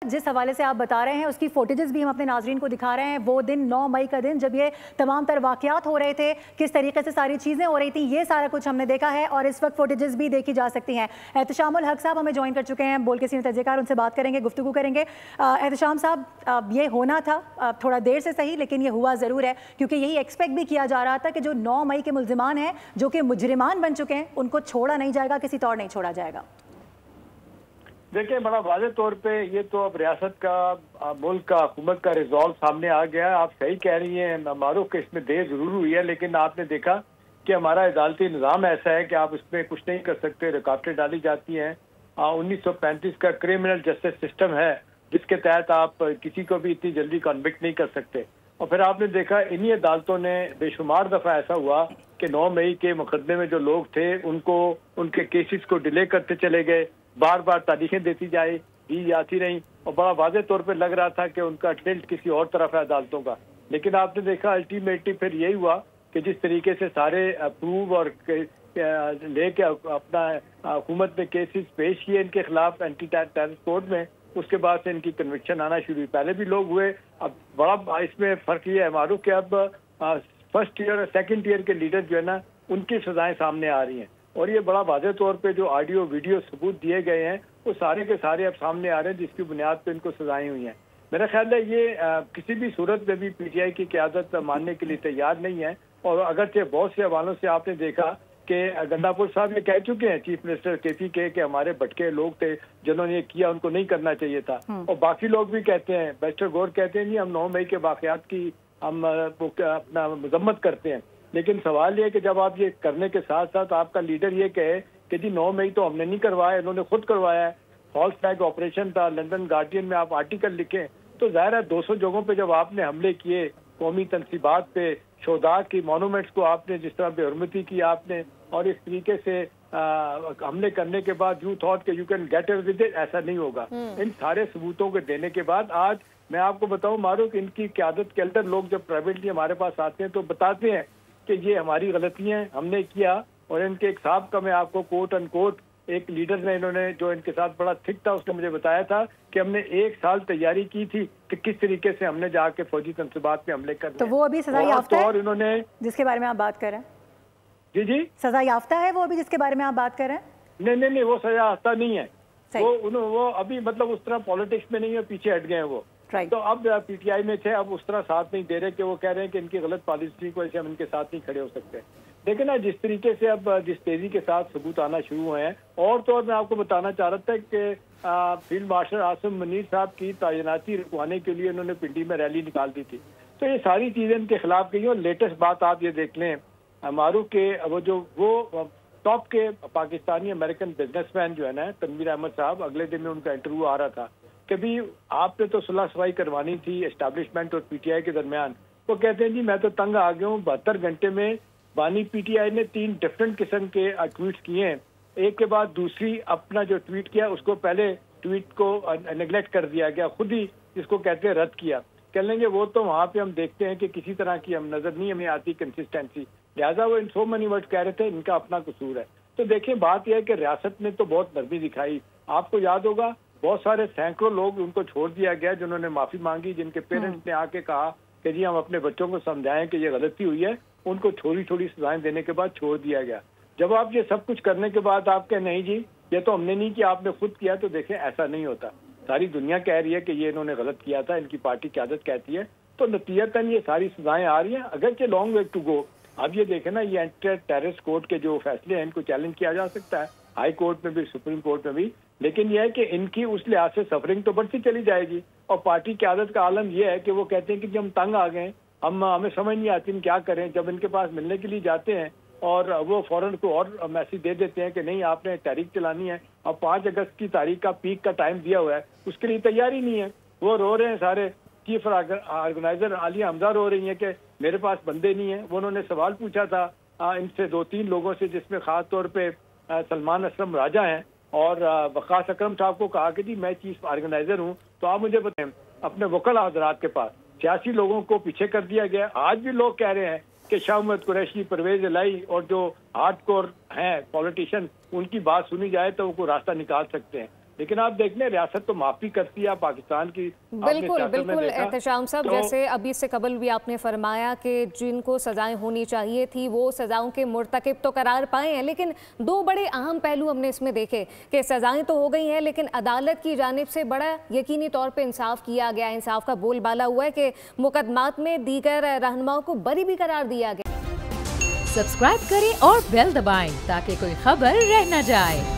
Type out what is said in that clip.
जिस हवाले से आप बता रहे हैं उसकी फुटेजेस भी हम अपने नाजरीन को दिखा रहे हैं। वो दिन 9 मई का दिन जब ये तमाम तर वाक़यात हो रहे थे, किस तरीके से सारी चीज़ें हो रही थी, ये सारा कुछ हमने देखा है और इस वक्त फुटेजेस भी देखी जा सकती हैं। एहतशामुल हक साहब हमें ज्वाइन कर चुके हैं, बोल के सीनियर तर्जकार, उनसे बात करेंगे, गुफ्तगू करेंगे। एहतशाम साहब, ये होना था थोड़ा देर से सही, लेकिन ये हुआ ज़रूर है, क्योंकि यही एक्सपेक्ट भी किया जा रहा था कि जो 9 मई के मुल्जिमान हैं, जो कि मुजरिमान बन चुके हैं, उनको छोड़ा नहीं जाएगा, किसी तौर नहीं छोड़ा जाएगा। देखिए, बड़ा वाज़ेह तौर पे ये तो अब रियासत का, मुल्क का, हुकूमत का रिजॉल्व सामने आ गया है। आप सही कह रही हैं, मारूफ कि इसमें देर जरूर हुई है, लेकिन आपने देखा कि हमारा अदालती निज़ाम ऐसा है कि आप इसमें कुछ नहीं कर सकते, रुकावटें डाली जाती हैं। 1935 का क्रिमिनल जस्टिस सिस्टम है, जिसके तहत आप किसी को भी इतनी जल्दी कन्विक्ट नहीं कर सकते। और फिर आपने देखा इन्हीं अदालतों ने बेशुमार दफ़ा ऐसा हुआ कि 9 मई के मुकदमे में जो लोग थे उनको, उनके केसेस को डिले करते चले गए, बार बार तारीखें दी जाती रहीं, और बड़ा वाज़ेह तौर पे लग रहा था कि उनका टिल्ट किसी और तरफ है अदालतों का। लेकिन आपने देखा अल्टीमेटली फिर यही हुआ कि जिस तरीके से सारे अप्रूव और लेके अपना हुकूमत ने केसेस पेश किए इनके खिलाफ एंटी टेररिस्ट कोर्ट में, उसके बाद से इनकी कन्विक्शन आना शुरू हुई। पहले भी लोग हुए, अब बड़ा इसमें फर्क ये है मारूफ कि अब फर्स्ट ईयर और सेकंड ईयर के लीडर जो है ना, उनकी सजाएं सामने आ रही हैं, और ये बड़ा वाज़ेह तौर पे जो ऑडियो वीडियो सबूत दिए गए हैं वो सारे के सारे अब सामने आ रहे हैं, जिसकी बुनियाद पे इनको सजाएं हुई हैं। मेरा ख्याल है ये किसी भी सूरत में भी पीटीआई की क़यादत मानने के लिए तैयार नहीं है। और अगरचे बहुत से हवालों से आपने देखा कि गंडापुर साहब ये कह चुके हैं, चीफ मिनिस्टर केपी के, कि हमारे भटके लोग थे जिन्होंने ये किया, उनको नहीं करना चाहिए था। और बाकी लोग भी कहते हैं, बैरिस्टर गौर कहते हैं जी हम 9 मई के वाक़यात की हम अपना मजम्मत करते हैं। लेकिन सवाल ये कि जब आप ये करने के साथ साथ आपका लीडर ये कहे कि जी 9 मई तो हमने नहीं करवाया, इन्होंने खुद करवाया है, फॉल्स फ्लैग ऑपरेशन था, लंदन गार्डियन में आप आर्टिकल लिखें, तो जाहिर है 200 जगहों पे जब आपने हमले किए, कौमी तनसीबात पे, शोदा की मोनूमेंट्स को आपने जिस तरह बेहुरमती की आपने, और इस तरीके से हमले करने के बाद यू थॉट कि you can get away with it, ऐसा नहीं होगा। इन सारे सबूतों को देने के बाद आज मैं आपको बताऊं मारूफ, इनकी क़यादत के अंदर लोग जब प्राइवेटली हमारे पास आते हैं तो बताते हैं कि ये हमारी गलतियां हमने किया। और इनके एक साहब का मैं आपको कोट अनकोट, एक लीडर ने, इन्होंने जो इनके साथ बड़ा थिक था, उसने मुझे बताया था कि हमने 1 साल तैयारी की थी कि किस तरीके से हमने जाके फौजी तंसीबात पे हमले करने। तो वो अभी सजा याफ्ता है, और इन्होंने जिसके बारे में आप बात कर रहे हैं? जी सजा याफ्ता है वो अभी जिसके बारे में आप बात कर रहे हैं? नहीं, वो सजा याफ्ता नहीं है। वो अभी मतलब उस तरह पॉलिटिक्स में नहीं है, पीछे हट गए हैं वो। तो अब पीटीआई में थे, अब उस तरह साथ नहीं दे रहे कि वो कह रहे हैं कि इनकी गलत पॉलिसी की वजह से हम इनके साथ नहीं खड़े हो सकते। लेकिन ना जिस तरीके से अब जिस तेजी के साथ सबूत आना शुरू हुए हैं, और तो और मैं आपको बताना चाह रहा था कि फील्ड मार्शल आसिम मुनीर साहब की तैनाती रुकवाने के लिए उन्होंने पिंडी में रैली निकाल दी थी। तो ये सारी चीजें इनके खिलाफ गई। और लेटेस्ट बात आप ये देख लें मारूफ के, वो टॉप के पाकिस्तानी अमेरिकन बिजनेसमैन जो है ना, तनवीर अहमद साहब, अगले दिन में उनका इंटरव्यू आ रहा था कि भी आपने तो सुलह सफाई करवानी थी एस्टैब्लिशमेंट और पीटीआई के दरमियान। वो कहते हैं जी मैं तो तंग आ गया हूँ, 72 घंटे में बानी पीटीआई ने 3 डिफरेंट किस्म के ट्वीट किए हैं, एक के बाद दूसरी अपना जो ट्वीट किया उसको पहले ट्वीट को नेग्लेक्ट कर दिया गया, खुद ही जिसको कहते हैं रद्द किया। कह लेंगे वो तो वहाँ पे हम देखते हैं कि किसी तरह की हम नजर नहीं हमें आती कंसिस्टेंसी, लिहाजा वो इन सो मनी वर्ड कह रहे थे, इनका अपना कसूर है। तो देखिए बात यह है कि रियासत ने तो बहुत नरमी दिखाई। आपको याद होगा बहुत सारे सैकड़ों लोग उनको छोड़ दिया गया जिन्होंने माफी मांगी, जिनके पेरेंट्स ने आके कहा कि जी हम अपने बच्चों को समझाएं कि ये गलती हुई है, उनको छोटी छोटी सजाएं देने के बाद छोड़ दिया गया। जब आप ये सब कुछ करने के बाद आप कहें नहीं जी ये तो हमने नहीं किया, आपने खुद किया, तो देखें ऐसा नहीं होता। सारी दुनिया कह रही है कि ये इन्होंने गलत किया था, इनकी पार्टी क़यादत कहती है, तो नतीजतन ये सारी सजाएं आ रही हैं, अगरचे लॉन्ग वे टू गो। अब ये देखें ना, ये एंटी टेररिस्ट कोर्ट के जो फैसले हैं इनको चैलेंज किया जा सकता है, हाई कोर्ट में भी, सुप्रीम कोर्ट में भी, लेकिन यह है कि इनकी उस लिहाज से सफरिंग तो बढ़ती चली जाएगी। और पार्टी की आदत का आलम यह है कि वो कहते हैं कि जब हम तंग आ गए, हमें समझ नहीं आती हम क्या करें, जब इनके पास मिलने के लिए जाते हैं और वो फौरन को और मैसेज दे देते हैं कि नहीं आपने तहरीक चलानी है, और 5 अगस्त की तारीख का पीक का टाइम दिया हुआ है, उसके लिए तैयारी नहीं है। वो रो रहे हैं सारे, चीफ ऑर्गेनाइजर आलिया हमजा रो रही है कि मेरे पास बंदे नहीं है। वो उन्होंने सवाल पूछा था इनसे 2-3 लोगों से, जिसमें खास तौर पे सलमान असलम राजा हैं और वकास अकरम साहब को कहा कि जी मैं चीफ ऑर्गेनाइजर हूँ, तो आप मुझे बताएं अपने वकल हजरात के पास 86 लोगों को पीछे कर दिया गया। आज भी लोग कह रहे हैं कि शाह मोहम्मद कुरैशी, परवेज इलाही और जो हार्डकोर हैं पॉलिटिशियन, उनकी बात सुनी जाए तो उनको रास्ता निकाल सकते हैं। लेकिन आप देख लें रियासत तो माफी करती है पाकिस्तान की। बिल्कुल बिल्कुल एहतशाम साहब, जैसे अभी से कबल भी आपने फरमाया कि जिनको सजाएं होनी चाहिए थी वो सजाओं के मुर्तकिब तो करार पाए हैं, लेकिन दो बड़े अहम पहलू हमने इसमें देखे कि सजाएं तो हो गई हैं लेकिन अदालत की जानिब से बड़ा यकीनी तौर पर इंसाफ किया गया, इंसाफ का बोलबाला हुआ है कि मुकदमात में दीगर रहनुमाओं को बरी भी करार दिया गया। सब्सक्राइब करें और बेल दबाएं ताकि कोई खबर रह न जाए।